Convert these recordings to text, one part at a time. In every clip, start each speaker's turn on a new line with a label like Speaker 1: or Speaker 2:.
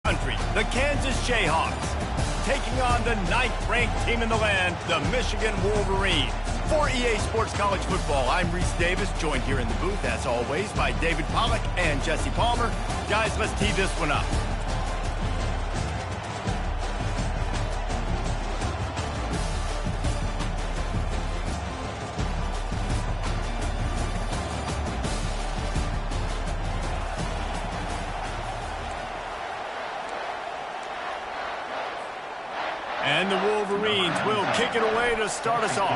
Speaker 1: country, the Kansas Jayhawks, taking on the 9th-ranked team in the land, the Michigan Wolverines. For EA Sports College Football, I'm Reese Davis, joined here in the booth, as always, by David Pollack and Jesse Palmer. Guys, let's tee this one up. And the Wolverines will kick it away to start us off.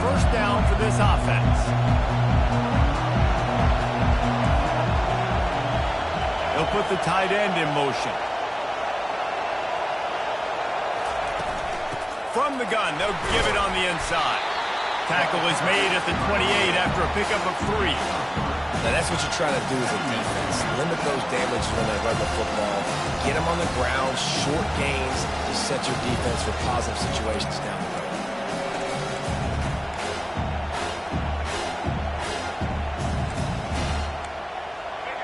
Speaker 1: First down for this offense. They'll put the tight end in motion. From the gun, they'll give it on the inside. Tackle is made at the 28 after a pickup of 3.
Speaker 2: Now that's what you try to do as a defense. Limit those damages when they run the football. Get them on the ground, short gains to set your defense for positive situations down the road.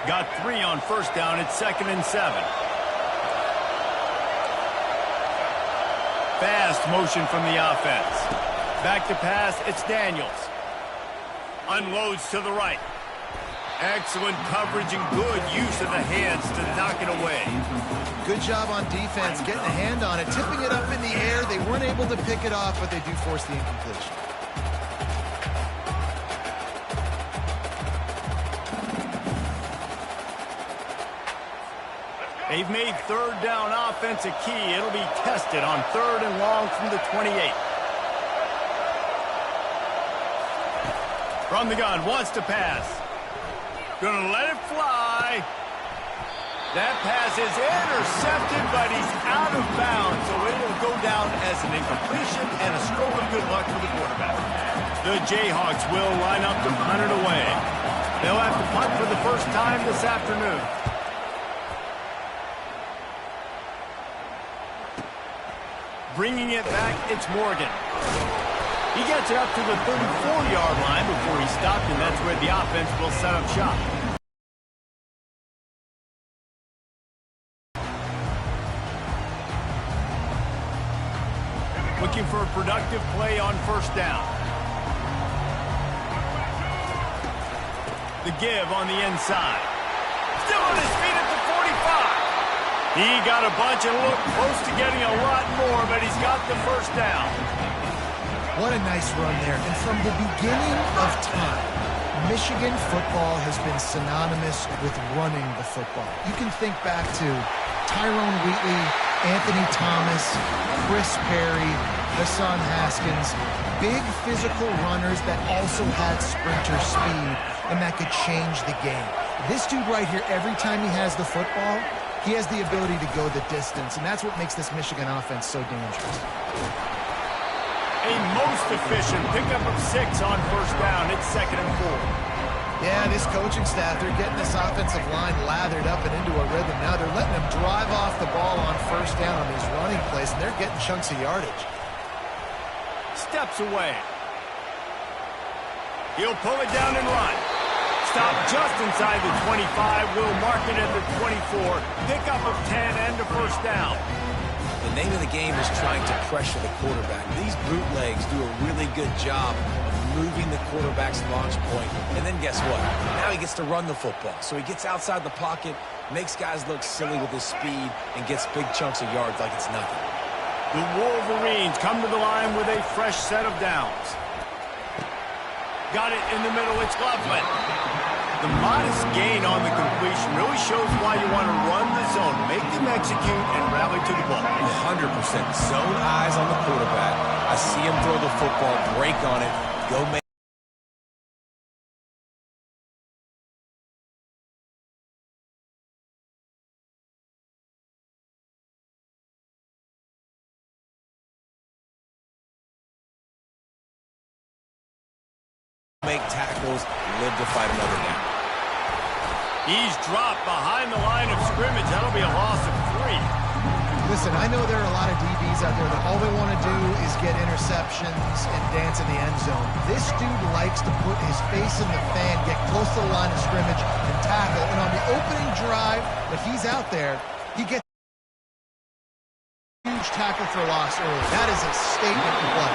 Speaker 1: Got 3 on first down. It's 2nd and 7. Fast motion from the offense. Back to pass. It's Daniels. Unloads to the right. Excellent coverage and good use of the hands to knock it away.
Speaker 3: Good job on defense, getting a hand on it, tipping it up in the air. They weren't able to pick it off, but they do force the incompletion.
Speaker 1: They've made third down offense a key. It'll be tested on 3rd and long from the 28. From the gun, wants to pass. Gonna let it fly. That pass is intercepted, but he's out of bounds, so it'll go down as an incompletion and a stroke of good luck for the quarterback. The Jayhawks will line up to punt it away. They'll have to punt for the first time this afternoon. Bringing it back, it's Morgan. He gets it up to the 34-yard line before he stopped, and that's where the offense will set up shop. Looking for a productive play on first down. The give on the inside. Still on his feet at the 45. He got a bunch and looked close to getting a lot more, but he's got the first down.
Speaker 3: What a nice run there. And from the beginning of time, Michigan football has been synonymous with running the football. You can think back to Tyrone Wheatley, Anthony Thomas, Chris Perry, Hassan Haskins, big physical runners that also had sprinter speed and that could change the game. This dude right here, every time he has the football, he has the ability to go the distance, and that's what makes this Michigan offense so dangerous.
Speaker 1: A most efficient pickup of 6 on first down. It's 2nd and 4.
Speaker 3: Yeah, this coaching staff, they're getting this offensive line lathered up and into a rhythm. Now they're letting them drive off the ball on first down on these running plays, and they're getting chunks of yardage.
Speaker 1: Steps away. He'll pull it down and run. Stop just inside the 25. Will mark it at the 24. Pickup of 10 and a first down.
Speaker 2: The name of the game is trying to pressure the quarterback. These bootlegs do a really good job of moving the quarterback's launch point. And then guess what? Now he gets to run the football. So he gets outside the pocket, makes guys look silly with his speed, and gets big chunks of yards like it's nothing.
Speaker 1: The Wolverines come to the line with a fresh set of downs. Got it in the middle. It's Loveland. The modest gain on the completion really shows why you want to run the zone, make them execute, and rally to the ball.
Speaker 2: 100%. Zone eyes on the quarterback. I see him throw the football, break on it, go make. make tackles, live to fight another down.
Speaker 1: He's dropped behind the line of scrimmage. That'll be a loss of 3.
Speaker 3: Listen, I know there are a lot of DBs out there that all they want to do is get interceptions and dance in the end zone. This dude likes to put his face in the fan, get close to the line of scrimmage, and tackle. And on the opening drive that he's out there, he gets a huge tackle for loss early. That is a statement play.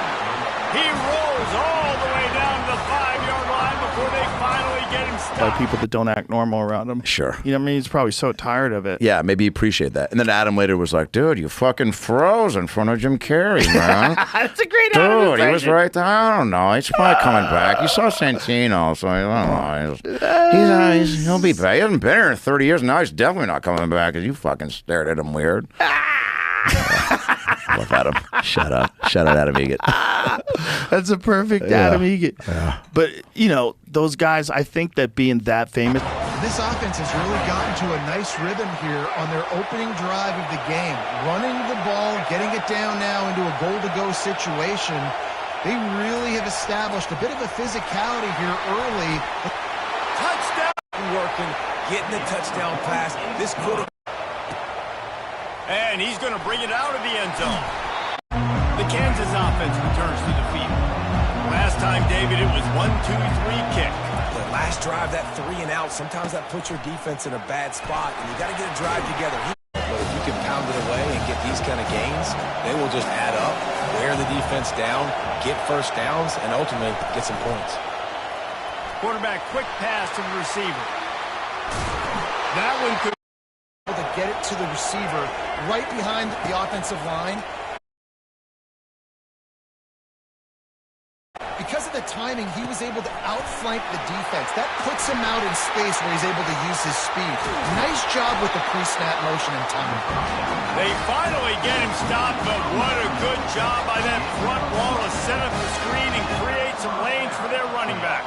Speaker 1: He rolls all the way down to the 5-yard line before they finally get him stopped.
Speaker 4: By people that don't act normal around him.
Speaker 5: Sure.
Speaker 4: You know what I mean? He's probably so tired of it.
Speaker 5: Yeah, maybe he appreciate that. And then Adam later was like, dude, you fucking froze in front of Jim Carrey, man.
Speaker 4: That's a great
Speaker 5: Dude, he was right there. I don't know. He's probably coming back. You saw Santino, so I don't know. He'll be back. He hasn't been here in 30 years. Now he's definitely not coming back because you fucking stared at him weird. Love Adam. Shut up. Shout out Adam Egan.
Speaker 4: That's a perfect Adam Egan.
Speaker 5: Yeah.
Speaker 4: But, you know, those guys, I think that being that famous.
Speaker 3: This offense has really gotten to a nice rhythm here on their opening drive of the game. Running the ball, getting it down now into a goal-to-go situation. They really have established a bit of a physicality here early.
Speaker 2: Touchdown! Working, getting the touchdown pass. This quarterback.
Speaker 1: And he's going to bring it out of the end zone. The Kansas offense returns to the field. Last time, David, it was 1-2-3 kick.
Speaker 2: The last drive, that 3 and out, sometimes that puts your defense in a bad spot, and you got to get a drive together. But if you can pound it away and get these kind of gains, they will just add up, wear the defense down, get first downs, and ultimately get some points.
Speaker 1: Quarterback quick pass to the receiver. That one could
Speaker 3: to get it to the receiver right behind the offensive line. Because of the timing, he was able to outflank the defense. That puts him out in space where he's able to use his speed. Nice job with the pre-snap motion and timing.
Speaker 1: They finally get him stopped, but what a good job by that front wall to set up the screen and create some lanes for their running back.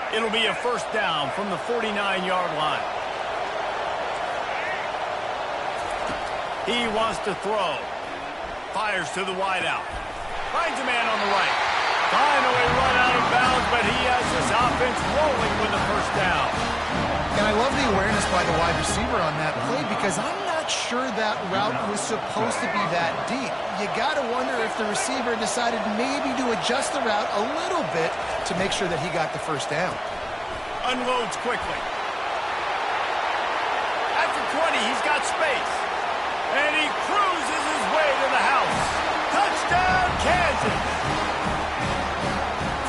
Speaker 1: It'll be a first down from the 49-yard line. He wants to throw. Fires to the wideout. Finds a man on the right. Finally run out of bounds, but he has his offense rolling with the first down.
Speaker 3: And I love the awareness by the wide receiver on that play because I'm not sure that route was supposed to be that deep. You got to wonder if the receiver decided maybe to adjust the route a little bit to make sure that he got the first down.
Speaker 1: Unloads quickly. After 20, he's got space. And he cruises his way to the house. Touchdown, Kansas!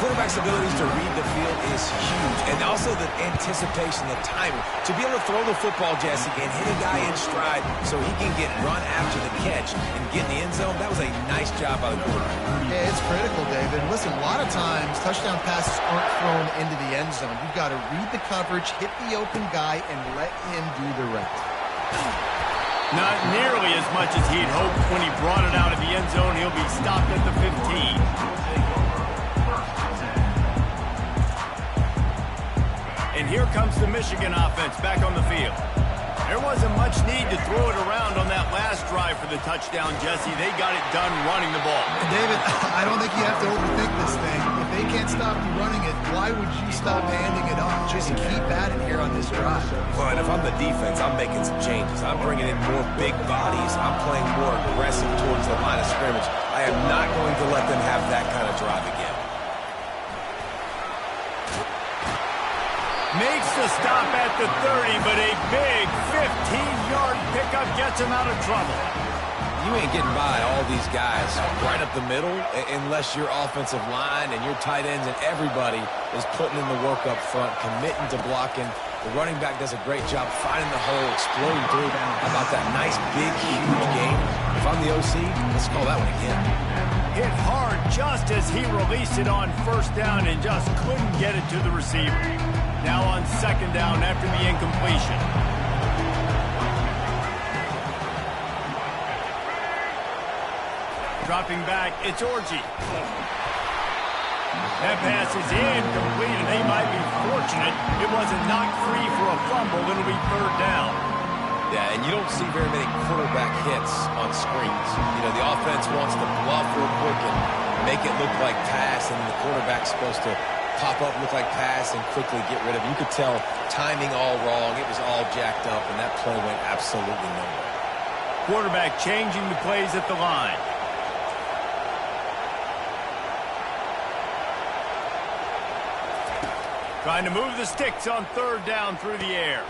Speaker 2: Quarterback's abilities to read the field is huge, and also the anticipation, the timing. To be able to throw the football, Jesse, and hit a guy in stride so he can get run after the catch and get in the end zone, that was a nice job by the quarterback.
Speaker 3: Yeah, it's critical, David. Listen, a lot of times touchdown passes aren't thrown into the end zone. You've got to read the coverage, hit the open guy, and let him do the rest.
Speaker 1: Not nearly as much as he'd hoped when he brought it out of the end zone. He'll be stopped at the 15. And here comes the Michigan offense back on the field. There wasn't much need to throw it around on that last drive for the touchdown, Jesse. They got it done running the ball.
Speaker 3: And David, I don't think you have to overthink this thing. If they can't stop you running it, why would you stop handing it off? Just keep at it here on this drive.
Speaker 2: Well, and if I'm the defense, I'm making some changes. I'm bringing in more big bodies. I'm playing more aggressive towards the line of scrimmage. I am not going to let them have that kind of drive again.
Speaker 1: Makes the stop at the 30, but a big 15-yard pickup gets him out of trouble.
Speaker 2: You ain't getting by all these guys right up the middle unless your offensive line and your tight ends and everybody is putting in the work up front, committing to blocking. The running back does a great job finding the hole, exploding through. How about that nice, big, huge game? If I'm the OC, let's call that one again.
Speaker 1: Hit hard just as he released it on first down and just couldn't get it to the receiver. Now on second down after the incompletion. Dropping back, it's Orji. That pass is incomplete, and they might be fortunate it wasn't knocked free for a fumble. It'll be third down.
Speaker 2: Yeah, and you don't see very many quarterback hits on screens. You know, the offense wants to bluff real quick and make it look like pass, and the quarterback's supposed to pop up, look like pass, and quickly get rid of it. You could tell timing all wrong. It was all jacked up, and that play went absolutely nowhere.
Speaker 1: Quarterback changing the plays at the line. Trying to move the sticks on third down through the air.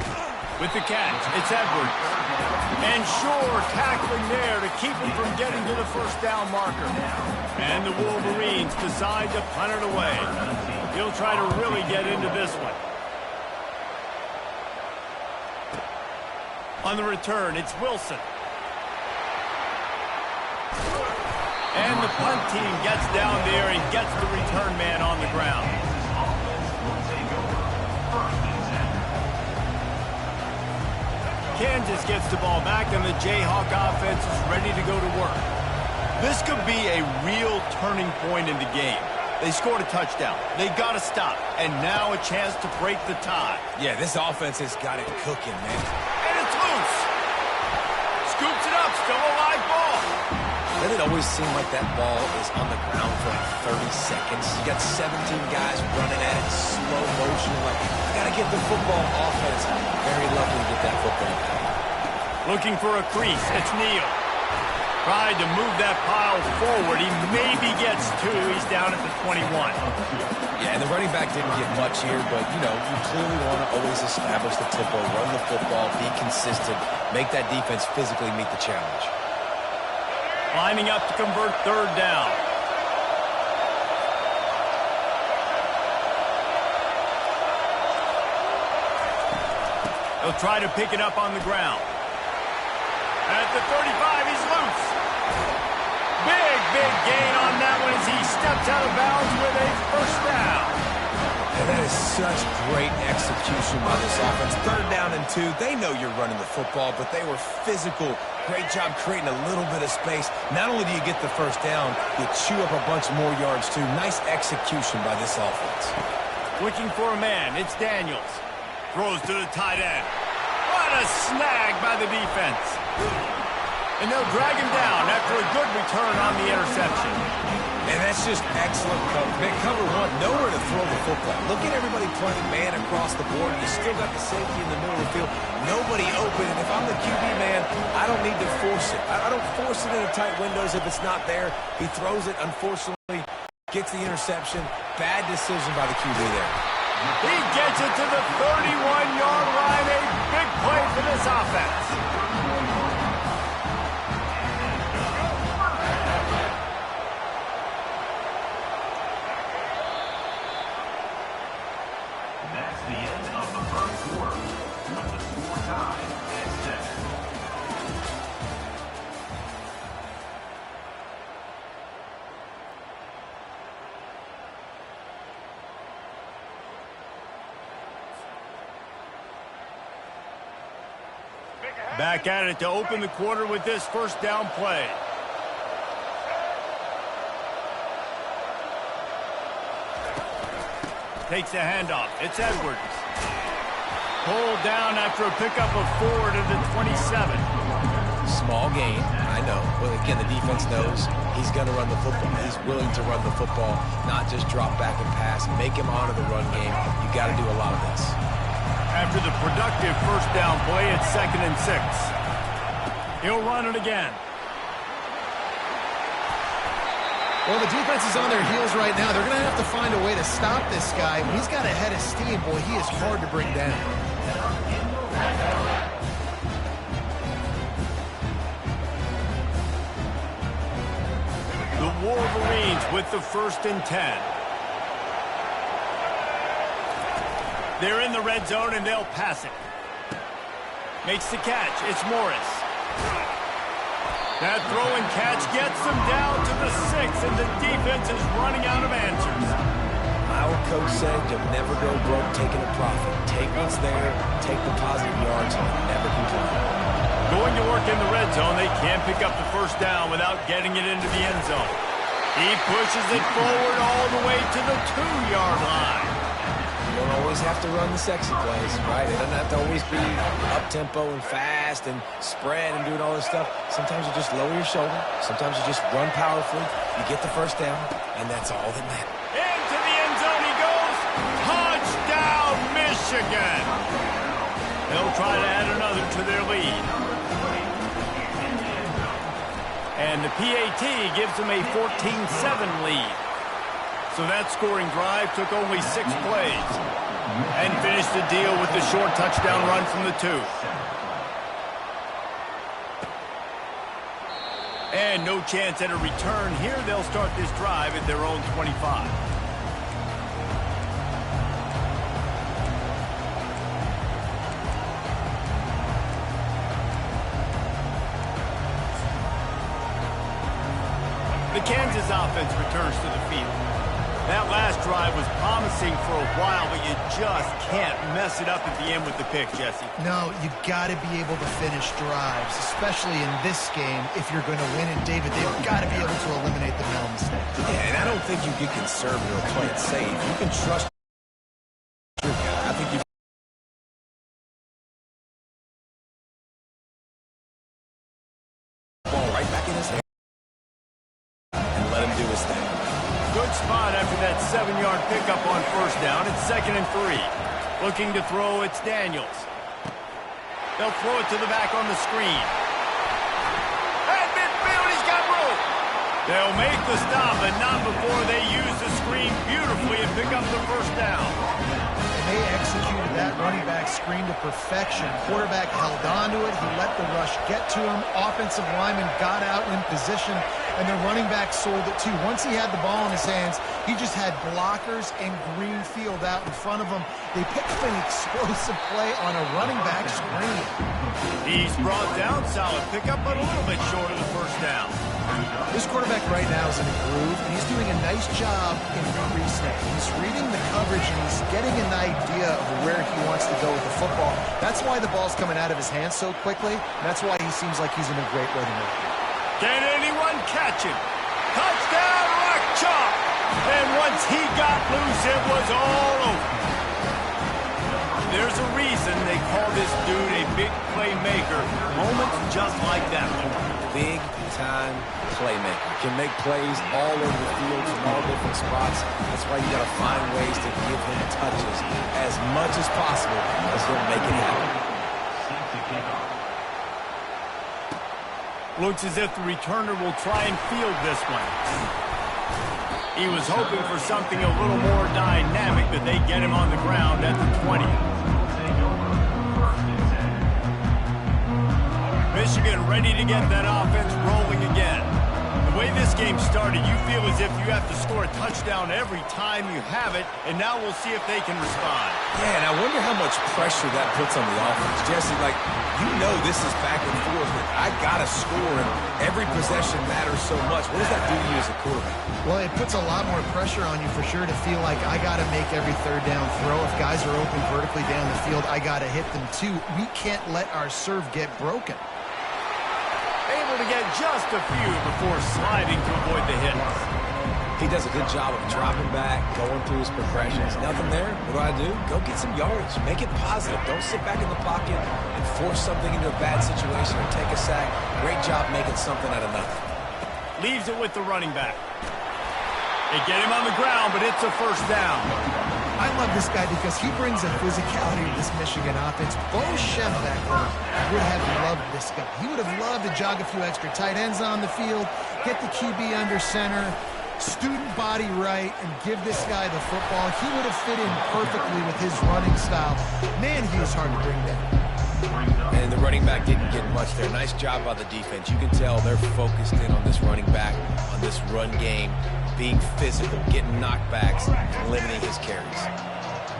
Speaker 1: With the catch, it's Edwards. And Shore tackling there to keep him from getting to the first down marker. And the Wolverines decide to punt it away. He'll try to really get into this one. On the return, it's Wilson. And the punt team gets down there and gets the return man on the ground. Kansas gets the ball back, and the Jayhawk offense is ready to go to work. This could be a real turning point in the game. They scored a touchdown. They got to stop. And now a chance to break the tie.
Speaker 2: Yeah, this offense has got it cooking, man.
Speaker 1: And it's loose. Scoops it up. Still a live ball.
Speaker 2: Doesn't it always seem like that ball is on the ground for like 30 seconds? You got 17 guys running at it in slow motion. Like, I got to get the football offense. Very lucky to get that football back.
Speaker 1: Looking for a crease. It's Neal. Tried to move that pile forward. He maybe gets two. He's down at the 21.
Speaker 2: Yeah, and the running back didn't get much here, but, you know, you clearly want to always establish the tempo, run the football, be consistent, make that defense physically meet the challenge.
Speaker 1: Lining up to convert third down. They'll try to pick it up on the ground. At the 35, he's loose. Big gain on that one as he steps out of bounds with a first down.
Speaker 2: And that is such great execution by this offense. Third down and 2. They know you're running the football, but they were physical. Great job creating a little bit of space. Not only do you get the first down, you chew up a bunch more yards, too. Nice execution by this offense.
Speaker 1: Looking for a man. It's Daniels. Throws to the tight end. What a snag by the defense. And they'll drag him down after a good return on the interception.
Speaker 2: And that's just excellent cover. Big cover one, nowhere to throw the football. Look at everybody playing man across the board. You still got the safety in the middle of the field. Nobody open. And if I'm the QB man, I don't need to force it. I don't force it into tight windows if it's not there. He throws it, unfortunately, gets the interception. Bad decision by the QB there.
Speaker 1: He gets it to the 31-yard line. A big play for this offense.
Speaker 6: That's the end of the first quarter. With the score tied at 7.
Speaker 1: Back at it to open the quarter with this first down play. Takes the handoff. It's Edwards. Pulled down after a pickup of 4 to the 27.
Speaker 2: Small gain, I know. But again, the defense knows he's going to run the football. He's willing to run the football, not just drop back and pass. Make him honor the run game. You got to do a lot of this.
Speaker 1: After the productive first down play, it's 2nd and 6. He'll run it again.
Speaker 3: Well, the defense is on their heels right now. They're going to have to find a way to stop this guy. When he's got a head of steam, boy, he is hard to bring down.
Speaker 1: The Wolverines with the 1st and 10. They're in the red zone, and they'll pass it. Makes the catch. It's Morris. That throw and catch gets them down to the 6, and the defense is running out of answers.
Speaker 2: Our coach said you'll never go broke taking a profit. Take what's there, take the positive yards, and never complain.
Speaker 1: Going to work in the red zone, they can't pick up the first down without getting it into the end zone. He pushes it forward all the way to the 2-yard line.
Speaker 2: You don't always have to run the sexy plays, right? It doesn't have to always be up-tempo and fast and spread and doing all this stuff. Sometimes you just lower your shoulder. Sometimes you just run powerfully. You get the first down, and that's all that matters.
Speaker 1: Into the end zone he goes. Touchdown, Michigan. They'll try to add another to their lead. And the PAT gives them a 14-7 lead. So that scoring drive took only 6 plays. And finished the deal with the short touchdown run from the 2. And no chance at a return here. They'll start this drive at their own 25. The Kansas offense returns to the field. That last drive was promising for a while, but you just can't mess it up at the end with the pick, Jesse.
Speaker 3: No, you got to be able to finish drives, especially in this game. If you're going to win it, David, they've got to be able to eliminate the mental mistakes.
Speaker 2: Yeah, and I don't think you get conservative or play it safe. You can trust your guy. I think you ball right back in his hand and let him do his thing.
Speaker 1: Good spot after that 7-yard pickup on first down. It's 2nd and 3. Looking to throw, it's Daniels. They'll throw it to the back on the screen. At midfield, he's got room. They'll make the stop, but not before they use the screen beautifully and pick up the first down.
Speaker 3: They executed that running back screen to perfection. Quarterback held on to it. He let the rush get to him. Offensive lineman got out in position, and the running back sold it too. Once he had the ball in his hands, he just had blockers and green field out in front of him. They picked up an explosive play on a running back screen.
Speaker 1: He's brought down, solid pickup, but a little bit short of the first down.
Speaker 3: This quarterback right now is in a groove, and he's doing a nice job in pre-snap. He's reading the coverage, and he's getting an idea of where he wants to go with the football. That's why the ball's coming out of his hands so quickly. That's why he seems like he's in a great rhythm right now.
Speaker 1: Can anyone catch him? Touchdown, Rock Chalk! And once he got loose, it was all over. There's a reason they call this dude a big playmaker. Moments just like that one.
Speaker 2: Big-time playmaker. Can make plays all over the field from all different spots. That's why you got to find ways to give him touches as much as possible as he'll make it happen.
Speaker 1: Looks as if the returner will try and field this one. He was hoping for something a little more dynamic, but they get him on the ground at the 20. Michigan ready to get that offense rolling again. The way this game started, you feel as if you have to score a touchdown every time you have it, and now we'll see if they can respond.
Speaker 2: Yeah, and I wonder how much pressure that puts on the offense. Jesse, like, you know this is back and forth, but I got to score, and every possession matters so much. What does that do to you as a quarterback?
Speaker 3: Well, it puts a lot more pressure on you for sure to feel like I got to make every third down throw. If guys are open vertically down the field, I got to hit them too. We can't let our serve get broken.
Speaker 1: Able to get just a few before sliding to avoid the hits.
Speaker 2: He does a good job of dropping back, going through his progressions. Nothing there. What do? Go get some yards. Make it positive. Don't sit back in the pocket and force something into a bad situation or take a sack. Great job making something out of nothing.
Speaker 1: Leaves it with the running back. They get him on the ground, but it's a first down.
Speaker 3: I love this guy because he brings a physicality to this Michigan offense. Bo Schembechler would have loved this guy. He would have loved to jog a few extra tight ends on the field, get the QB under center, student body right, and give this guy the football. He would have fit in perfectly with his running style. Man, he was hard to bring down.
Speaker 2: And the running back didn't get much there. Nice job by the defense. You can tell they're focused in on this running back, on this run game, being physical, getting knockbacks, and limiting his carries.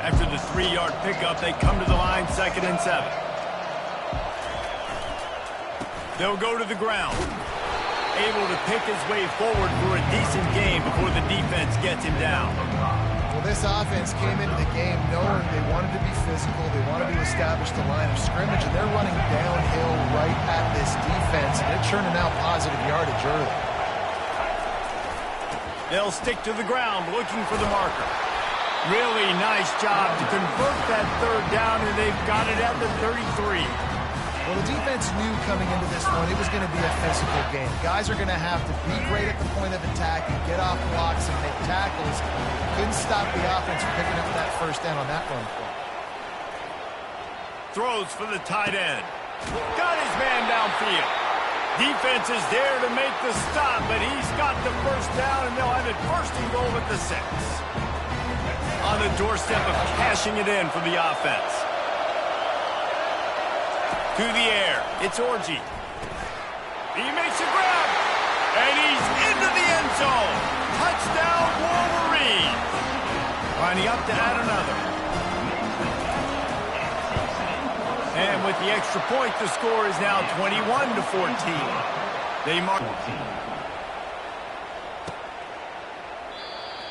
Speaker 1: After the 3-yard pickup, they come to the line, 2nd and 7. They'll go to the ground. Able to pick his way forward for a decent game before the defense gets him down.
Speaker 3: Well, this offense came into the game knowing they wanted to be physical, they wanted to establish the line of scrimmage, and they're running downhill right at this defense, and they're churning out positive yardage early.
Speaker 1: They'll stick to the ground looking for the marker. Really nice job to convert that third down, and they've got it at the 33.
Speaker 3: Well, the defense knew coming into this one it was going to be a physical game. Guys are going to have to be great at the point of attack and get off blocks and make tackles. Couldn't stop the offense from picking up that first down on that run play.
Speaker 1: Throws for the tight end. Got his man downfield. Defense is there to make the stop, but he's got the first down, and they'll have it first and goal at the 6. On the doorstep of cashing it in for the offense. To the air. It's Orji. He makes a grab, and he's into the end zone. Touchdown, Wolverine. Lining up to add another. And with the extra point, the score is now 21-14. They mark.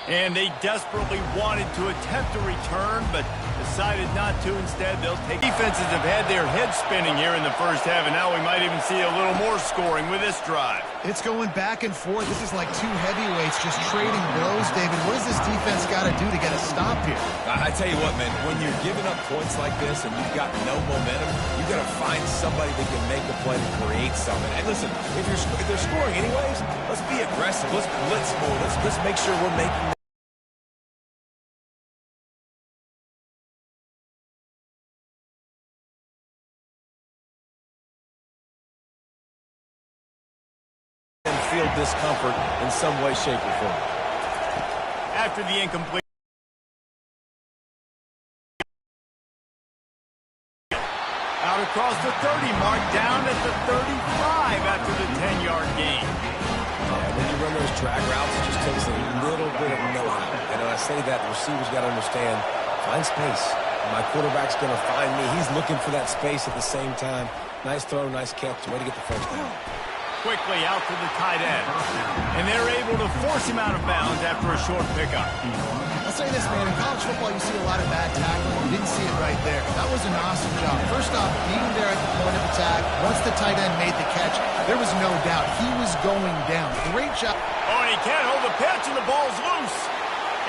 Speaker 1: And they desperately wanted to attempt a return, but decided not to. Instead, they'll take. Defenses have had their heads spinning here in the first half, and now we might even see a little more scoring with this drive.
Speaker 3: It's going back and forth. This is like two heavyweights just trading blows, David. What does this defense got to do to get a stop here?
Speaker 2: I tell you what, man, when you're giving up points like this and you've got no momentum, you got to find somebody that can make a play to create something. And listen, if they're scoring anyways, let's be aggressive. Let's blitz more. Let's make sure we're making feel discomfort in some way, shape, or form.
Speaker 1: After the incomplete. Out across the 30 mark, down at the 35 after the 10-yard gain.
Speaker 2: Yeah, when you run those drag routes, it just takes a little bit of know-how. And when I say that, the receiver's got to understand, find space. My quarterback's going to find me. He's looking for that space at the same time. Nice throw, nice catch. Way to get the first down.
Speaker 1: Quickly out to the tight end. And they're able to force him out of bounds after a short pickup.
Speaker 3: I'll say this, man. In college football, you see a lot of bad tackling. You didn't see it right there. That was an awesome job. First off, being there at the point of attack. Once the tight end made the catch, there was no doubt he was going down. Great job.
Speaker 1: Oh, and he can't hold the pitch, and the ball's loose.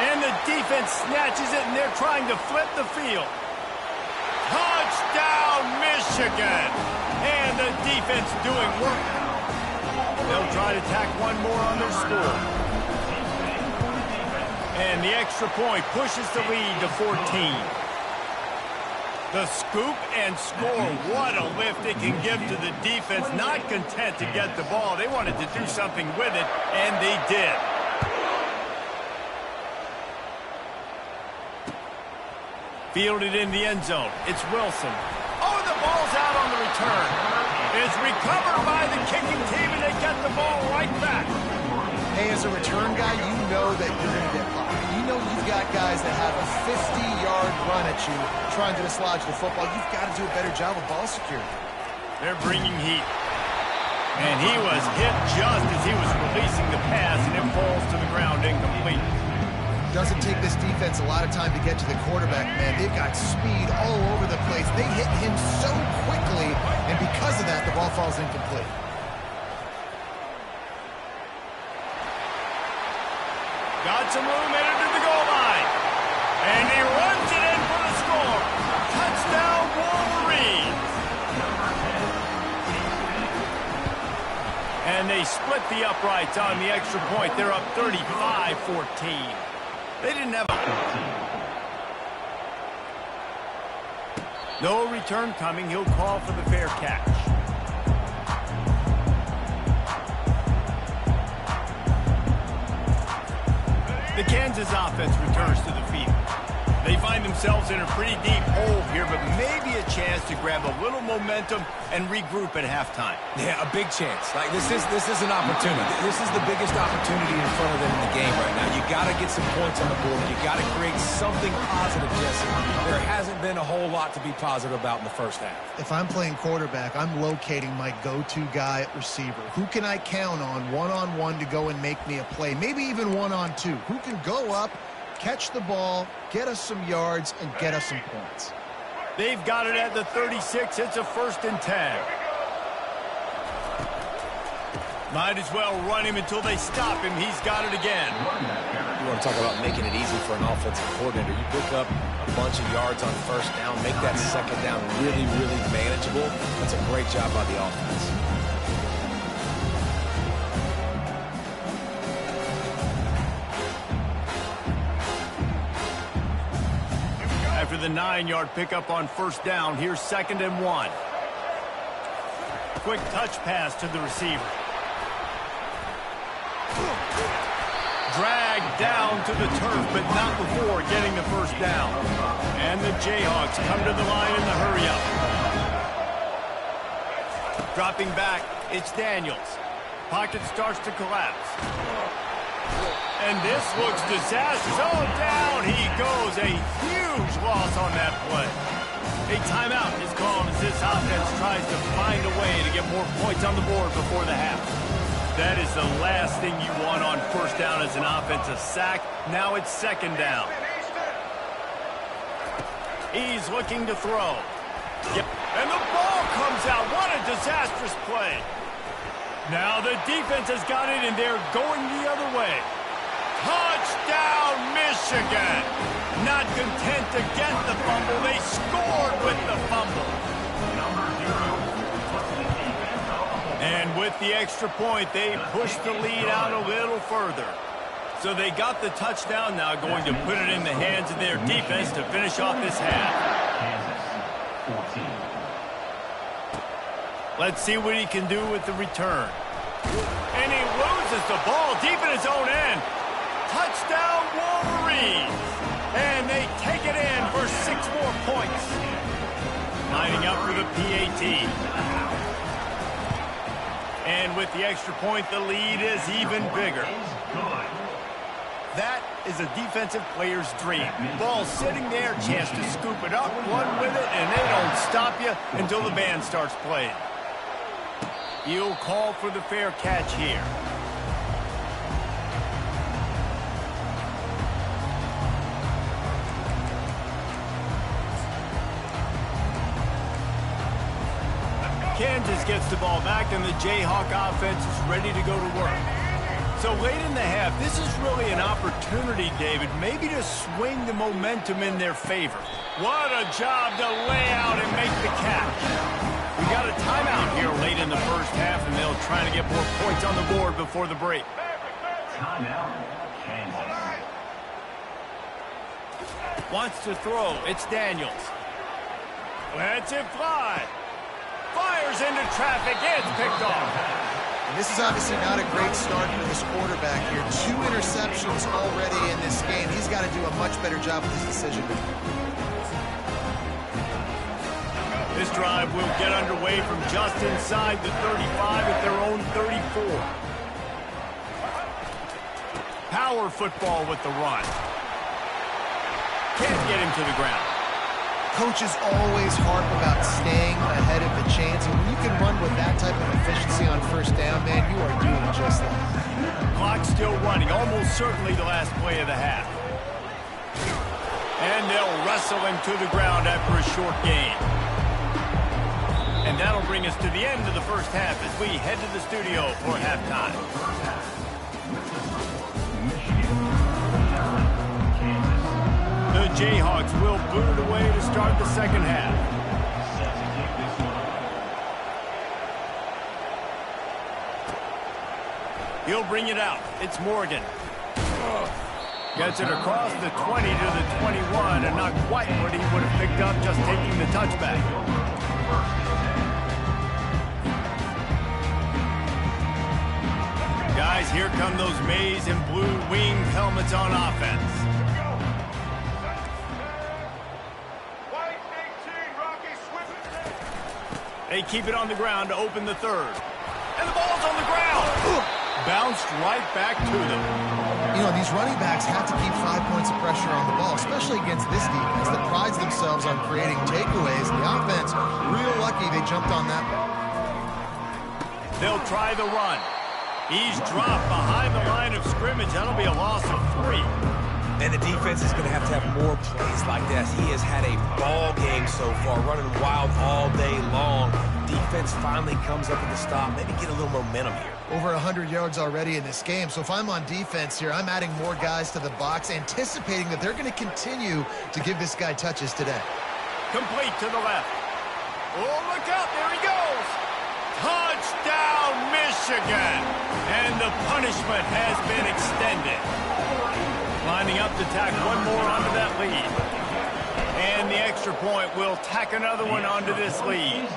Speaker 1: And the defense snatches it, and they're trying to flip the field. Touchdown, Michigan! And the defense doing work. They'll try to tack one more on their score. And the extra point pushes the lead to 14. The scoop and score. What a lift it can give to the defense. Not content to get the ball. They wanted to do something with it, and they did. Fielded in the end zone. It's Wilson. Oh, the ball's out on the return. It's recovered by the kicking team, and they get the ball right back.
Speaker 3: Hey, as a return guy, you know that you're going to get popped. You know you've got guys that have a 50-yard run at you trying to dislodge the football. You've got to do a better job of ball security.
Speaker 1: They're bringing heat. And he was hit just as he was releasing the pass, and it falls to the ground incomplete.
Speaker 3: Doesn't take this defense a lot of time to get to the quarterback, man. They've got speed all over the place. They hit him so quickly, and because of that, the ball falls incomplete.
Speaker 1: Got some room headed to the goal line. And he runs it in for the score. Touchdown, Wolverines. And they split the uprights on the extra point. They're up 35-14. They didn't have no return coming. He'll call for the fair catch. The Kansas offense returns to the field. They find themselves in a pretty deep hole here, but maybe a chance to grab a little momentum and regroup at halftime.
Speaker 2: Yeah, a big chance. Like this is an opportunity. This is the biggest opportunity in front of them in the game right now. You got to get some points on the board. You got to create something positive, Jesse. There hasn't been a whole lot to be positive about in the first half.
Speaker 3: If I'm playing quarterback, I'm locating my go-to guy at receiver. Who can I count on one-on-one to go and make me a play? Maybe even one-on-two. Who can go up, catch the ball, get us some yards, and get us some points.
Speaker 1: They've got it at the 36. It's a 1st and 10. Might as well run him until they stop him. He's got it again.
Speaker 2: You want to talk about making it easy for an offensive coordinator. You pick up a bunch of yards on first down, make that second down really, really manageable. That's a great job by the offense.
Speaker 1: After the 9-yard pickup on first down, here's 2nd and 1. Quick touch pass to the receiver. Dragged down to the turf, but not before getting the first down. And the Jayhawks come to the line in the hurry-up. Dropping back, it's Daniels. Pocket starts to collapse. And this looks disastrous. Oh, down he goes. A huge loss on that play. A timeout is called as this offense tries to find a way to get more points on the board before the half. That is the last thing you want on first down as an offensive sack. Now it's 2nd down. He's looking to throw. Yep. And the ball comes out. What a disastrous play. Now the defense has got it, and they're going the other way. Touchdown, Michigan! Not content to get the fumble, they scored with the fumble. And with the extra point, they pushed the lead out a little further. So they got the touchdown, now going to put it in the hands of their defense to finish off this half. Let's see what he can do with the return. And he loses the ball deep in his own end. Touchdown, Wolverines! And they take it in for 6 more points. Lining up for the PAT. And with the extra point, the lead is even bigger. That is a defensive player's dream. Ball sitting there, chance to scoop it up, run with it, and they don't stop you until the band starts playing. He'll call for the fair catch here. Kansas gets the ball back, and the Jayhawk offense is ready to go to work. So late in the half, this is really an opportunity, David, maybe to swing the momentum in their favor. What a job to lay out and make the catch. We got a timeout here late in the first half, and they'll try to get more points on the board before the break.
Speaker 6: Timeout, Kansas.
Speaker 1: Wants to throw. It's Daniels. Lets it fly. Fires into traffic. It's picked off.
Speaker 3: And this is obviously not a great start for this quarterback here. 2 interceptions already in this game. He's got to do a much better job with his decision making.
Speaker 1: This drive will get underway from just inside the 35 at their own 34. Power football with the run. Can't get him to the ground.
Speaker 3: Coaches always harp about staying ahead of the chains, and when you can run with that type of efficiency on first down, man, you are doing just that.
Speaker 1: Clock still running, almost certainly the last play of the half. And they'll wrestle him to the ground after a short gain. And that'll bring us to the end of the first half as we head to the studio for halftime. The Jayhawks will boot it away to start the second half. He'll bring it out. It's Morgan. Gets it across the 20 to the 21, and not quite what he would have picked up just taking the touchback. Guys, here come those maize and blue winged helmets on offense. They keep it on the ground to open the third. And the ball's on the ground. Bounced right back to them.
Speaker 3: You know, these running backs have to keep 5 points of pressure on the ball, especially against this defense that prides themselves on creating takeaways. And the offense, real lucky they jumped on that one.
Speaker 1: They'll try the run. He's dropped behind the line of scrimmage. That'll be a loss of 3.
Speaker 2: And the defense is going to have more plays like this. He has had a ball game so far, running wild all day long. defense finally comes up with a stop, maybe get a little momentum here.
Speaker 3: Over 100 yards already in this game, so if I'm on defense here, I'm adding more guys to the box, anticipating that they're going to continue to give this guy touches today.
Speaker 1: Complete to the left. Oh, look out, there he goes. Touchdown, Michigan. And the punishment has been extended. Lining up to tack one more onto that lead. And the extra point will tack another one onto this lead.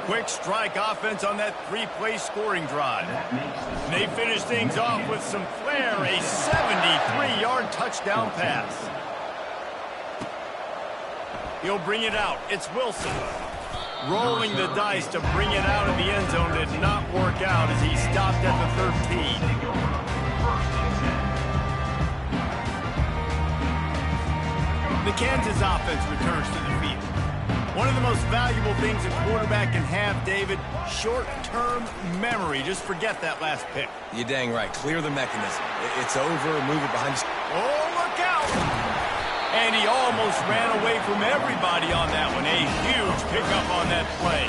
Speaker 1: Quick strike offense on that three-play scoring drive. And they finish things off with some flair, a 73-yard touchdown pass. He'll bring it out. It's Wilson. Rolling the dice to bring it out of the end zone did not work out as he stopped at the 13. The Kansas offense returns to the field. One of the most valuable things a quarterback can have, David, short-term memory. Just forget that last pick.
Speaker 2: You're dang right. Clear the mechanism. It's over. Move it behind.
Speaker 1: Oh, look out! And he almost ran away from everybody on that one. A huge pickup on that play.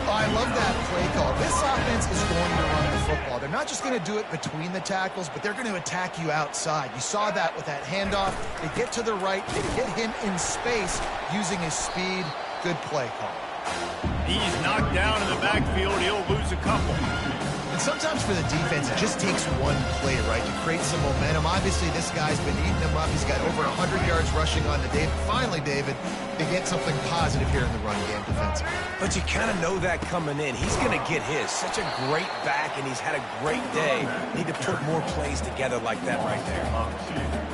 Speaker 3: Oh, I love that play call. This offense is going to run the football. They're not just going to do it between the tackles, but they're going to attack you outside. You saw that with that handoff. They get to the right. They get him in space using his speed. Good play call.
Speaker 1: He's knocked down in the backfield. He'll lose a couple.
Speaker 3: And sometimes for the defense, it just takes one play, right, to create some momentum. Obviously, this guy's been eating them up. He's got over 100 yards rushing on the day. Finally, David, they get something positive here in the run game defensively.
Speaker 2: But you kind of know that coming in. He's going to get his. Such a great back, and he's had a great day. Need to put more plays together like that right there.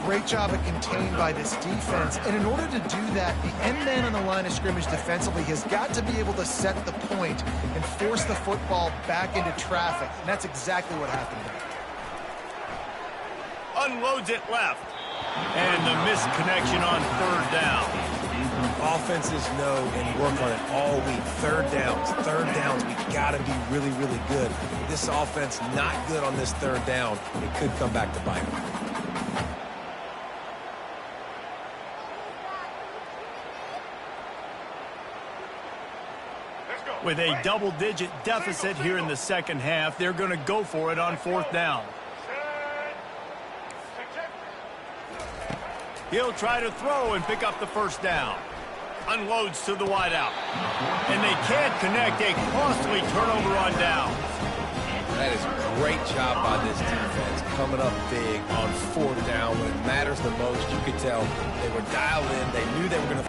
Speaker 3: Great job of contained by this defense. And in order to do that, the end man on the line of scrimmage defensively has got to be able to set the point and force the football back into traffic. And that's exactly what happened there.
Speaker 1: Unloads it left. And the misconnection on third down.
Speaker 2: Offenses know and work on it all week. Third downs, we got to be really, really good. This offense not good on this third down. It could come back to bite them.
Speaker 1: With a double-digit deficit here in the second half, they're going to go for it on fourth down. He'll try to throw and pick up the first down. Unloads to the wideout. And they can't connect. A costly turnover on down.
Speaker 2: That is a great job by this defense, coming up big on fourth down when it matters the most. You could tell they were dialed in. They knew they were going to.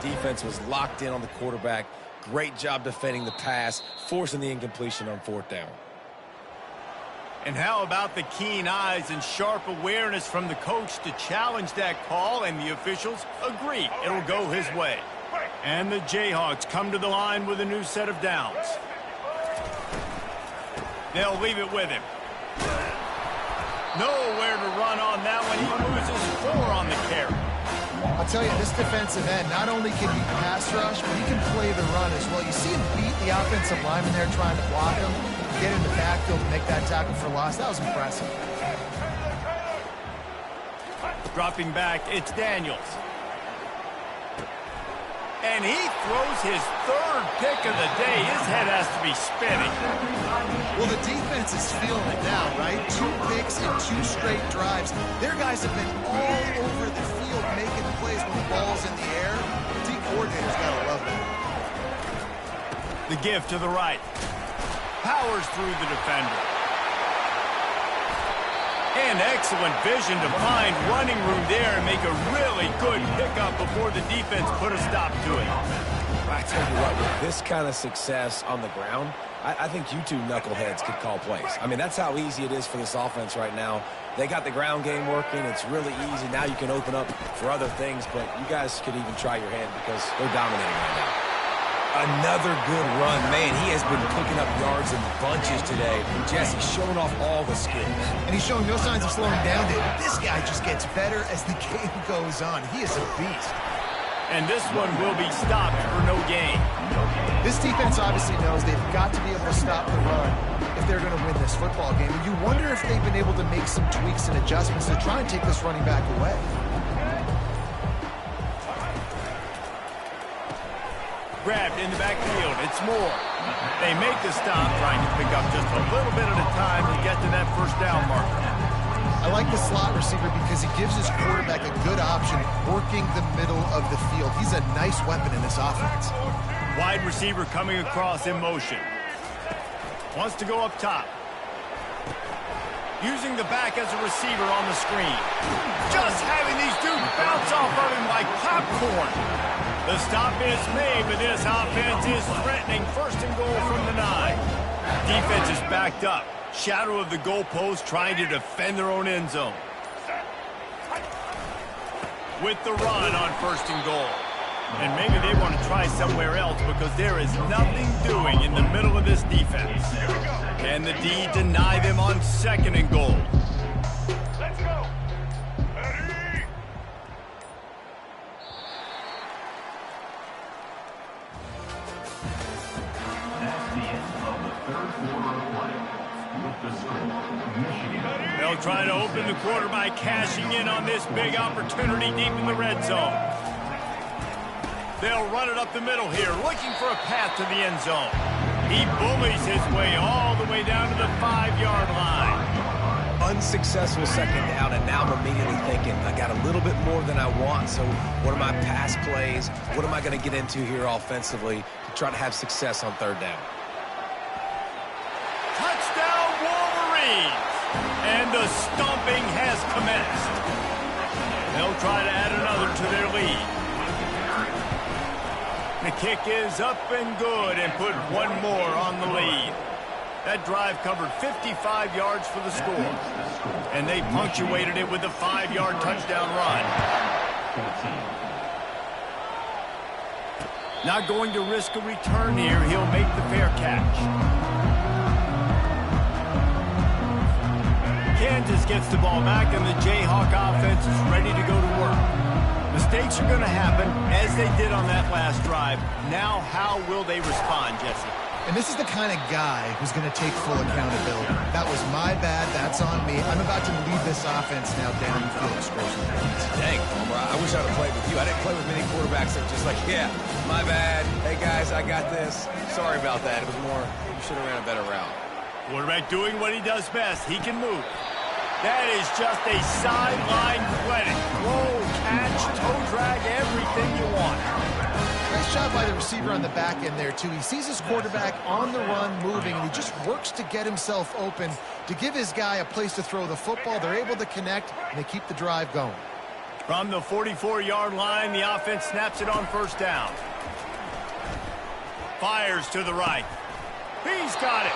Speaker 2: The defense was locked in on the quarterback. Great job defending the pass, forcing the incompletion on fourth down.
Speaker 1: And how about the keen eyes and sharp awareness from the coach to challenge that call, and the officials agree it'll go his way. And the Jayhawks come to the line with a new set of downs. They'll leave it with him. Nowhere to run on that one. He loses 4 on the carry.
Speaker 3: I'll tell you, this defensive end, not only can he pass rush, but he can play the run as well. You see him beat the offensive lineman there trying to block him, get in the backfield and make that tackle for loss. That was impressive.
Speaker 1: Dropping back, it's Daniels. And he throws his 3rd pick of the day. His head has to be spinning.
Speaker 3: Well, the defense is feeling it now, right? 2 picks in 2 straight drives. Their guys have been all over the field making plays when the ball's in the air. The D coordinator's got to love that.
Speaker 1: The give to the right. Powers through the defender. And excellent vision to find running room there and make a really good pickup before the defense put a stop to it.
Speaker 2: I tell you what, with this kind of success on the ground, I think you two knuckleheads could call plays. I mean, that's how easy it is for this offense right now. They got the ground game working. It's really easy. Now you can open up for other things, but you guys could even try your hand because they're dominating right now. Another good run. Man, he has been picking up yards in bunches today. Jesse showing off all the skills.
Speaker 3: And he's showing no signs of slowing down, David. This guy just gets better as the game goes on. He is a beast.
Speaker 1: And this one will be stopped for no gain.
Speaker 3: This defense obviously knows they've got to be able to stop the run if they're going to win this football game. And you wonder if they've been able to make some tweaks and adjustments to try and take this running back away.
Speaker 1: Grabbed in the backfield. It's Moore. They make the stop, trying to pick up just a little bit at a time to get to that first down marker.
Speaker 3: I like the slot receiver because he gives his quarterback a good option working the middle of the field. He's a nice weapon in this offense.
Speaker 1: Wide receiver coming across in motion. Wants to go up top. Using the back as a receiver on the screen. Just having these dudes bounce off of him like popcorn. The stop is made, but this offense is threatening first and goal from the 9. Defense is backed up. Shadow of the goalpost trying to defend their own end zone. With the run on first and goal. And maybe they want to try somewhere else because there is nothing doing in the middle of this defense. And the D deny them on second and goal.
Speaker 6: Let's go. Ready? That's the end of the third quarter of play. With the score, Michigan.
Speaker 1: They'll try to open the quarter by cashing in on this big opportunity deep in the red zone. They'll run it up the middle here, looking for a path to the end zone. He bullies his way all the way down to the 5-yard line.
Speaker 2: Unsuccessful second down, and now I'm immediately thinking, I got a little bit more than I want, so what are my pass plays? What am I going to get into here offensively to try to have success on third down?
Speaker 1: Touchdown, Wolverines! And the stomping has commenced. They'll try to add another to their lead. The kick is up and good and put one more on the lead. That drive covered 55 yards for the score. And they punctuated it with a 5-yard touchdown run. Not going to risk a return here. He'll make the fair catch. Kansas gets the ball back, and the Jayhawk offense is ready to go to work. Mistakes are going to happen, as they did on that last drive. Now, how will they respond, Jesse?
Speaker 3: And this is the kind of guy who's going to take full accountability. That was my bad. That's on me. I'm about to lead this offense now down the field and score some points.
Speaker 2: Dang, Homer, I wish I'd have played with you. I didn't play with many quarterbacks that were just like, yeah, my bad. Hey, guys, I got this. Sorry about that. It was more, you should have ran a better route.
Speaker 1: Quarterback doing what he does best. He can move. That is just a sideline clinic. Roll, catch, toe drag, everything you want.
Speaker 3: Nice job by the receiver on the back end there, too. He sees his quarterback on the run moving, and he just works to get himself open to give his guy a place to throw the football. They're able to connect, and they keep the drive going.
Speaker 1: From the 44-yard line, the offense snaps it on first down. Fires to the right. He's got it.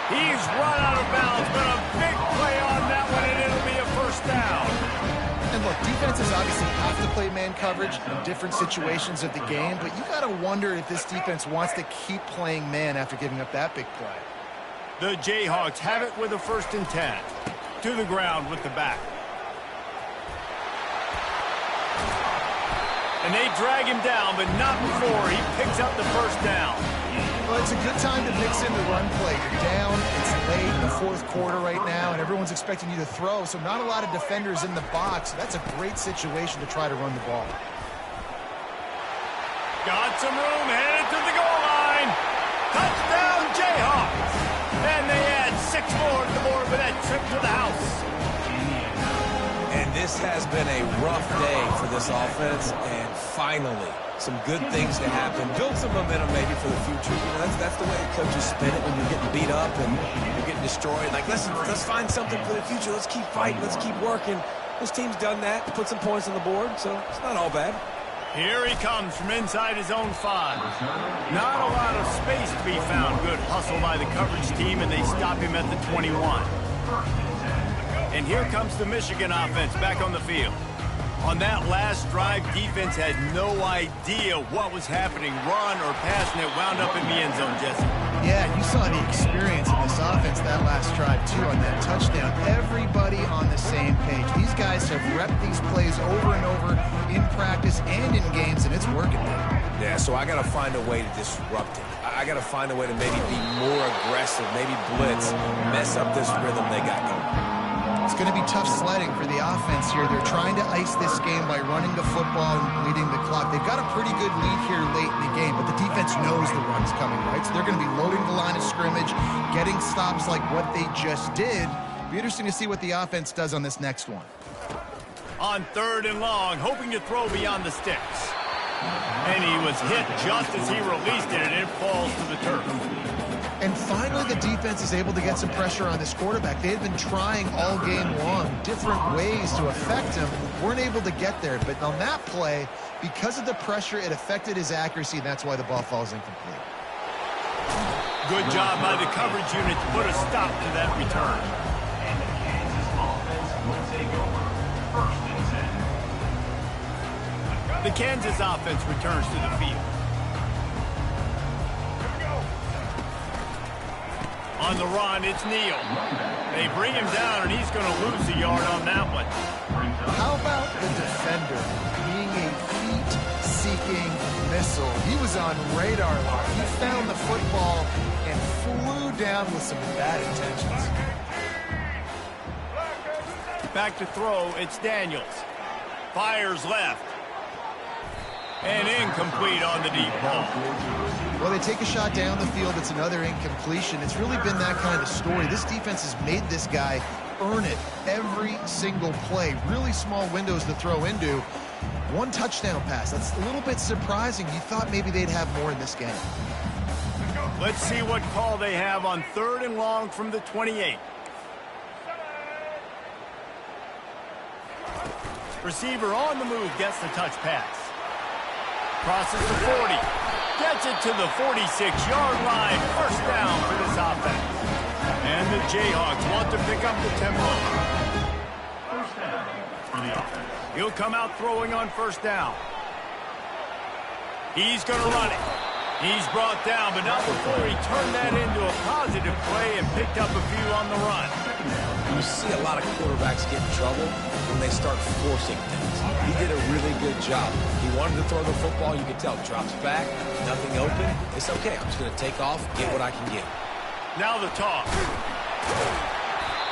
Speaker 1: He's run out of bounds, but a big play on that one, and it'll be a first down.
Speaker 3: And look, defenses obviously have to play man coverage in different situations of the game, but you got to wonder if this defense wants to keep playing man after giving up that big play.
Speaker 1: The Jayhawks have it with a 1st and 10. To the ground with the back. And they drag him down, but not before he picks up the first down.
Speaker 3: Well, it's a good time to mix in the run play. You're down, it's late in the 4th quarter right now, and everyone's expecting you to throw, so not a lot of defenders in the box. That's a great situation to try to run the ball.
Speaker 1: Got some room, headed to the goal line. Touchdown, Jayhawks. And they add 6 more to the board with that trip to the house.
Speaker 2: And this has been a rough day for this offense, and finally, some good things to happen. Build some momentum maybe for the future. You know, that's the way coaches spin it when you're getting beat up and you're getting destroyed. Like, let's find something for the future. Let's keep fighting. Let's keep working. This team's done that, put some points on the board, so it's not all bad.
Speaker 1: Here he comes from inside his own 5. Not a lot of space to be found. Good hustle by the coverage team, and they stop him at the 21. And here comes the Michigan offense back on the field. On that last drive, defense had no idea what was happening. Run or pass, and it wound up in the end zone, Jesse.
Speaker 3: Yeah, you saw the experience in this offense that last drive, too, on that touchdown. Everybody on the same page. These guys have repped these plays over and over in practice and in games, and it's working.
Speaker 2: Yeah, so I got to find a way to disrupt it. I got to find a way to maybe be more aggressive, maybe blitz, mess up this rhythm they got going.
Speaker 3: It's going to be tough sledding for the offense here. They're trying to ice this game by running the football and leading the clock. They've got a pretty good lead here late in the game, but the defense defense knows the run's coming, right? So they're going to be loading the line of scrimmage, getting stops like what they just did. Be interesting to see what the offense does on this next one.
Speaker 1: On 3rd and long, hoping to throw beyond the sticks. And he was hit just as he released it, and it falls to the turf.
Speaker 3: And finally, the defense is able to get some pressure on this quarterback. They had been trying all game long different ways to affect him. Weren't able to get there. But on that play, because of the pressure, it affected his accuracy, and that's why the ball falls incomplete.
Speaker 1: Good job by the coverage unit to put a stop to that return.
Speaker 6: And the Kansas offense will take over 1st and 10.
Speaker 1: The Kansas offense returns to the field. On the run, it's Neal. They bring him down, and he's going to lose a yard on that one.
Speaker 3: How about the defender being a feet-seeking missile? He was on radar lock. He found the football and flew down with some bad intentions.
Speaker 1: Back to throw, it's Daniels. Fires left. And incomplete on the deep ball.
Speaker 3: Well, they take a shot down the field. It's another incompletion. It's really been that kind of story. This defense has made this guy earn it every single play. Really small windows to throw into. 1 touchdown pass. That's a little bit surprising. You thought maybe they'd have more in this game.
Speaker 1: Let's see what call they have on 3rd and long from the 28. Receiver on the move gets the touch pass. Crosses the 40. Gets it to the 46-yard line. 1st down for this offense. And the Jayhawks want to pick up the tempo.
Speaker 6: 1st down for the offense.
Speaker 1: He'll come out throwing on 1st down. He's going to run it. He's brought down, but not before he turned that into a positive play and picked up a few on the run.
Speaker 2: You see a lot of quarterbacks get in trouble when they start forcing things. He did a really good job. He wanted to throw the football. You could tell. Drops back, nothing open. It's okay. I'm just going to take off, get what I can get.
Speaker 1: Now the toss.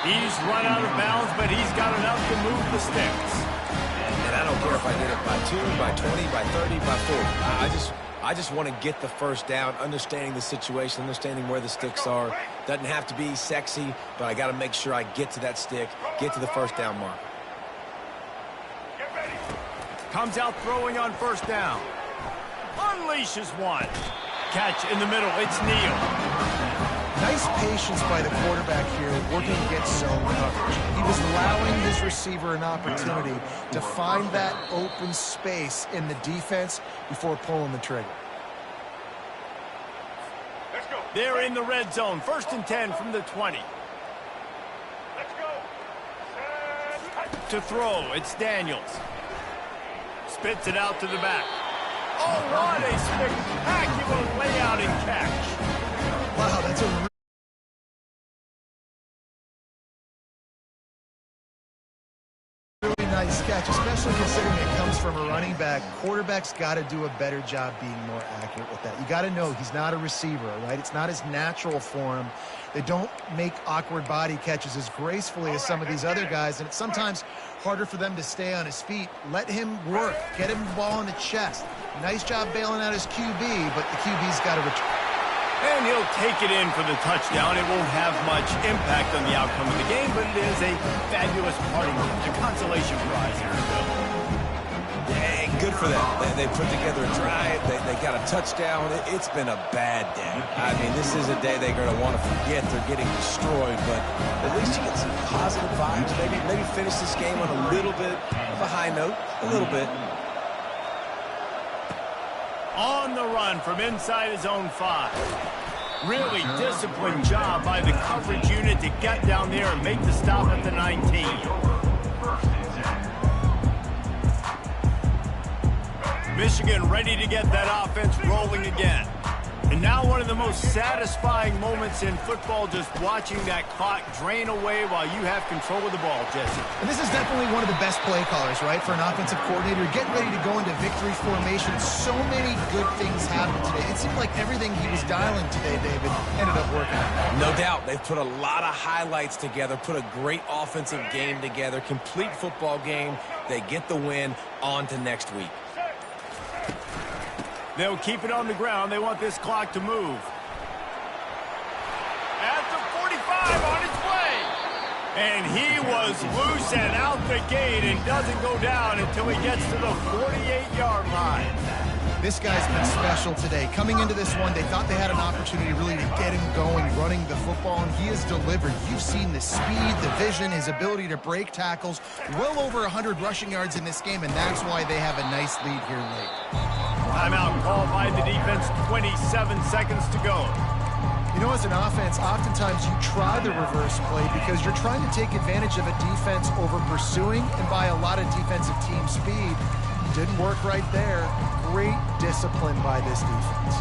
Speaker 1: He's run out of bounds, but he's got enough to move the sticks.
Speaker 2: And I don't care if I get it by 2, by 20, by 30, by 40. I just want to get the 1st down, understanding the situation, understanding where the sticks are. Doesn't have to be sexy, but I got to make sure I get to that stick, get to the 1st down mark.
Speaker 1: Comes out throwing on 1st down. Unleashes one. Catch in the middle. It's Neal.
Speaker 3: Nice patience by the quarterback here, working against zone coverage. He was allowing his receiver an opportunity to find that open space in the defense before pulling the trigger.
Speaker 1: They're in the red zone. 1st and 10 from the 20. To throw, it's Daniels. Spits it out to the back. Oh, what a spectacular layout and catch.
Speaker 3: Wow, that's a really nice catch, especially considering it comes from a running back. Quarterback's got to do a better job being more accurate with that. You got to know he's not a receiver, right? It's not his natural for him. They don't make awkward body catches as gracefully as some of these other guys, and it's sometimes harder for them to stay on his feet. Let him work. Get him the ball in the chest. Nice job bailing out his QB, but the QB's got to return.
Speaker 1: And he'll take it in for the touchdown. It won't have much impact on the outcome of the game, but it is a fabulous parting gift, a consolation prize here.
Speaker 2: Hey, good for them. They put together a drive. They got a touchdown. It's been a bad day. I mean, this is a day they're going to want to forget. They're getting destroyed, but at least you get some positive vibes. Maybe finish this game on a little bit of a high note, a little bit.
Speaker 1: On the run from inside his own 5. Really disciplined job by the coverage unit to get down there and make the stop at the 19.
Speaker 6: 1st and 10.
Speaker 1: Michigan ready to get that offense rolling again. And now one of the most satisfying moments in football, just watching that clock drain away while you have control of the ball, Jesse.
Speaker 3: And this is definitely one of the best play callers, right, for an offensive coordinator. Getting ready to go into victory formation. So many good things happened today. It seemed like everything he was dialing today, David, ended up working.
Speaker 2: No doubt. They've put a lot of highlights together, put a great offensive game together, complete football game. They get the win. On to next week.
Speaker 1: They'll keep it on the ground. They want this clock to move. At the 45, on its way. And he was loose and out the gate and doesn't go down until he gets to the 48-yard line.
Speaker 3: This guy's been special today. Coming into this one, they thought they had an opportunity really to get him going, running the football, and he has delivered. You've seen the speed, the vision, his ability to break tackles. Well over 100 rushing yards in this game, and that's why they have a nice lead here late.
Speaker 1: Timeout called by the defense, 27 seconds to go.
Speaker 3: You know, as an offense, oftentimes you try the reverse play because you're trying to take advantage of a defense over pursuing and by a lot of defensive team speed. Didn't work right there. Great discipline by this defense.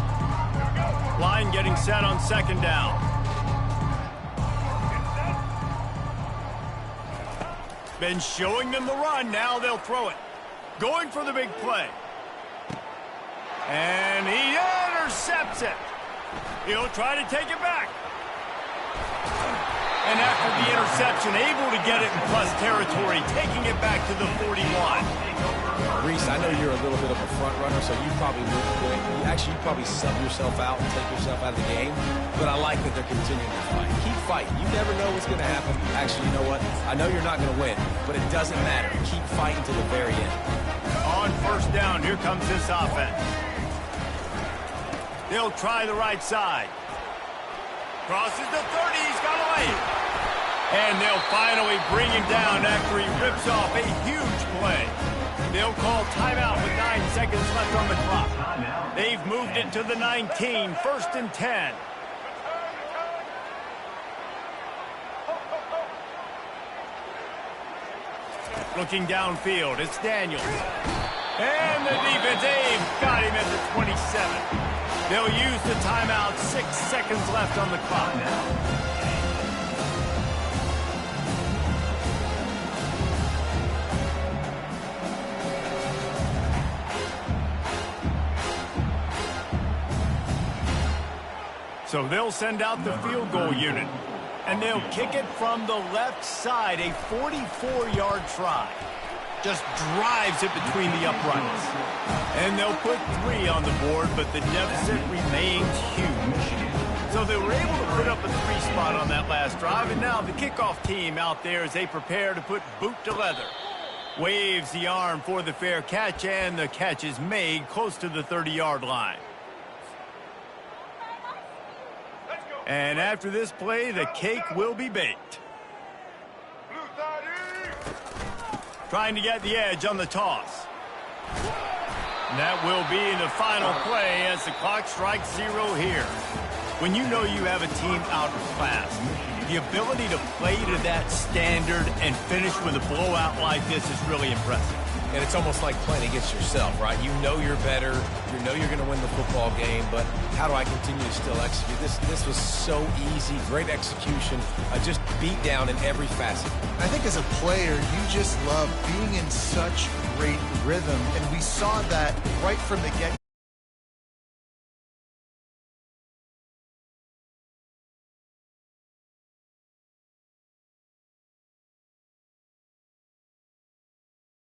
Speaker 1: Line getting set on second down. Been showing them the run. Now they'll throw it. Going for the big play. And he intercepts it. He'll try to take it back. And after the interception, able to get it in plus territory, taking it back to the 41.
Speaker 2: Reese, I know you're a little bit of a front runner, so you probably wouldn't quit. You probably sub yourself out and take yourself out of the game. But I like that they're continuing to fight. Keep fighting. You never know what's going to happen. Actually, you know what? I know you're not going to win, but it doesn't matter. Keep fighting to the very end.
Speaker 1: On first down, here comes this offense. They'll try the right side. Crosses the 30, he's got away. And they'll finally bring him down after he rips off a huge play. They'll call timeout with 9 seconds left on the clock. They've moved it to the 19, first and 10. Looking downfield, it's Daniels. And the defense, they've got him at the 27. They'll use the timeout, 6 seconds left on the clock. So they'll send out the field goal unit, and they'll kick it from the left side, a 44-yard try. Just drives it between the uprights. And they'll put 3 on the board, but the deficit remains huge. So they were able to put up a 3 spot on that last drive, and now the kickoff team out there as they prepare to put boot to leather. Waves the arm for the fair catch, and the catch is made close to the 30-yard line. And after this play, the cake will be baked. Trying to get the edge on the toss. And that will be the final play as the clock strikes 0 here. When you know you have a team out of class, the ability to play to that standard and finish with a blowout like this is really impressive.
Speaker 2: And it's almost like playing against yourself, right? You know you're better. You know you're going to win the football game, but how do I continue to still execute? This was so easy, great execution, just beat down in every facet.
Speaker 3: I think as a player, you just love being in such great rhythm, and we saw that right from the get-go.